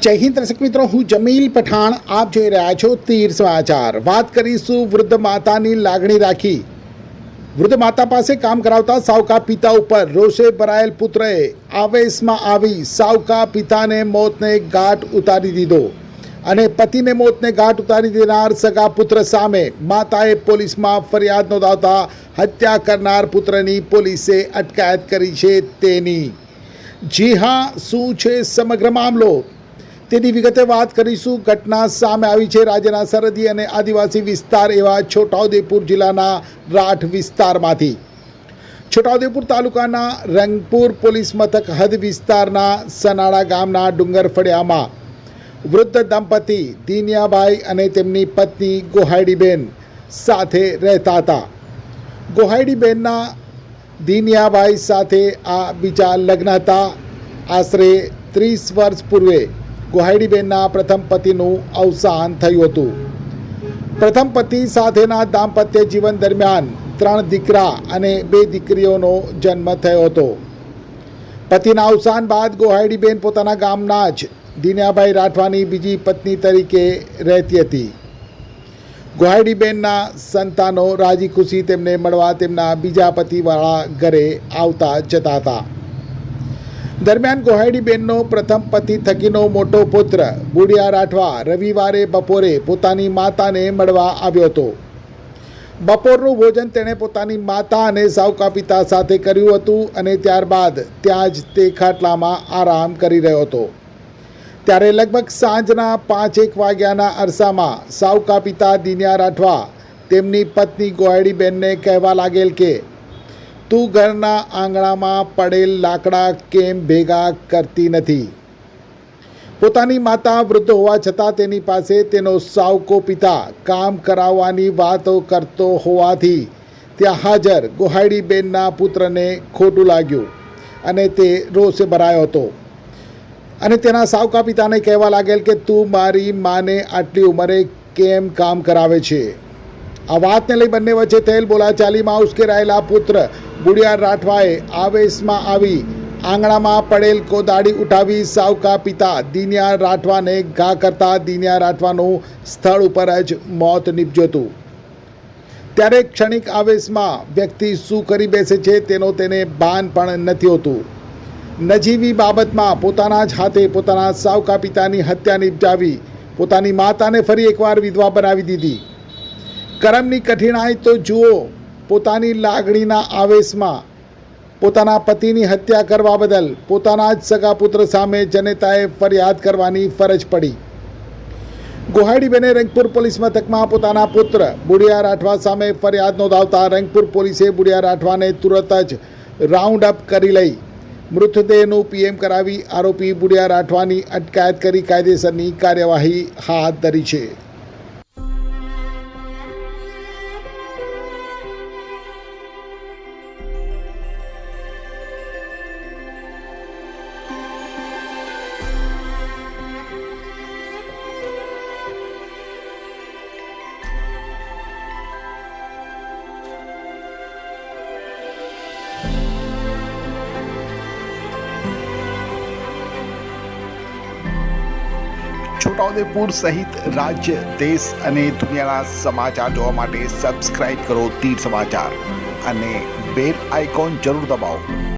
જય હિન્દ દર્શક મિત્રો, હું જમીલ પઠાણ, આપ જોઈ રહ્યા છો તીર સમાચાર। વાત કરીશું વૃદ્ધ માતાની લાગણી રાખી। વૃદ્ધ માતા પાસે કામ કરાવતા સાવકા પિતા ઉપર રોષે ભરાયેલ પુત્રએ આવેશમાં આવી સાવકા પિતાને મોતને ઘાટ ઉતારી દીધો અને પતિને મોતને ઘાટ ઉતારી દેનાર સગા પુત્ર સામે માતાએ પોલીસમાં ફરિયાદ નોંધાવતા હત્યા કરનાર પુત્રની પોલીસે અટકાયત કરી છે। તેની જી હા, શું છે સમગ્ર મામલો તેની વિગતે વાત કરીશું। ઘટના સામે આવી છે રાજ્યના સરહદી અને આદિવાસી વિસ્તાર એવા છોટાઉદેપુર જિલ્લાના રાઠ વિસ્તારમાંથી। છોટાઉદેપુર તાલુકાના રંગપુર પોલીસ મથક હદ વિસ્તારના સનાળા ગામના ડુંગર ફળિયામાં વૃદ્ધ દંપતી દિનિયાભાઈ અને તેમની પત્ની ગોહાઈડીબેન સાથે રહેતા હતા। ગોહાઈડીબેનના દિનિયાભાઈ સાથે આ બીજા લગ્ન હતા। આશરે 30 વર્ષ પૂર્વે ગોહાઈડીબેનના પ્રથમ પતિનું અવસાન થયું હતું। પ્રથમ પતિ સાથેના દાંપત્ય જીવન દરમિયાન 3 દીકરા અને 2 દીકરીઓનો જન્મ થયો હતો। પતિના અવસાન બાદ ગોહાઈડીબેન પોતાના ગામના જ દિનિયાભાઈ રાઠવાની બીજી પત્ની તરીકે રહેતી હતી। ગોહાઈડીબેનના સંતાનો રાજી ખુશી તેમને મળવા તેમના બીજા પતિવાળા ઘરે આવતા જતા હતા। દરમિયાન ગોહાઈડીબેનનો પ્રથમ પતિ થકીનો મોટો પુત્ર બુડિયા રાઠવા રવિવારે બપોરે પોતાની માતાને મળવા આવ્યો હતો। બપોરનું ભોજન તેણે પોતાની માતા અને સાવકા પિતા સાથે કર્યું હતું અને ત્યારબાદ ત્યાં જ તે ખાટલામાં આરામ કરી રહ્યો હતો। ત્યારે લગભગ સાંજના 5-1 વાગ્યાના અરસામાં સાવકા પિતા દિનિયા રાઠવા તેમની પત્ની ગોહાઈડીબેનને કહેવા લાગેલ કે તું ઘરના આંગણામાં પડેલ લાકડા કેમ ભેગા કરતી નથી। પોતાની માતા વૃદ્ધ હોવા છતાં તેની પાસે તેનો સાવકો પિતા કામ કરાવવાની વાતો કરતો હોવાથી ત્યાં હાજર ગોહાઈડીબેનના પુત્રને ખોટું લાગ્યું અને તે રોષે ભરાયો હતો અને તેના સાવકા પિતાને કહેવા લાગેલ કે તું મારી માને આટલી ઉંમરે કેમ કામ કરાવે છે। આ વાતને લઈ બંને વચ્ચે થયેલ બોલાચાલીમાં ઉશ્કેરાયેલા પુત્ર બુડિયા રાઠવાએ આવેશમાં આવી આંગણામાં પડેલ કોદાળી ઉઠાવી સાવકા પિતા દિનિયા રાઠવાને ઘા કરતા દિનિયા રાઠવાનું સ્થળ ઉપર જ મોત નીપજ્યું હતું। ત્યારે ક્ષણિક આવેશમાં વ્યક્તિ શું કરી બેસે છે તેનો તેને ભાન પણ નથી હોતું। નજીવી બાબતમાં પોતાના જ હાથે પોતાના સાવકા પિતાની હત્યા નિપજાવી પોતાની માતાને ફરી એકવાર વિધવા બનાવી દીધી। કરમની કઠિનાઈ તો જુઓ, પોતાની લાગણીના આવેશમાં પોતાના પતિની હત્યા કરવા બદલ પોતાના જ સગા પુત્ર સામે જનતાએ ફરિયાદ કરવાની ફરજ પડી। ગોહાઈડીબેને રંગપુર પોલીસ મથકમાં પોતાના પુત્ર બુડિયા રાઠવા સામે ફરિયાદ નોંધાવતા રંગપુર પોલીસે બુડિયા રાઠવાને તુરંત જ રાઉન્ડ અપ કરી લઈ મૃતદેહનું પીએમ કરાવી આરોપી બુડિયા રાઠવાની અટકાયત કરી કાયદેસરની કાર્યવાહી હાથ ધરી છે। છોટાઉદેપુર સહિત રાજ્ય, દેશ અને દુનિયાના સમાચાર જોવા માટે સબસ્ક્રાઇબ કરો તીર સમાચાર અને બેલ આઇકોન જરૂર દબાવો।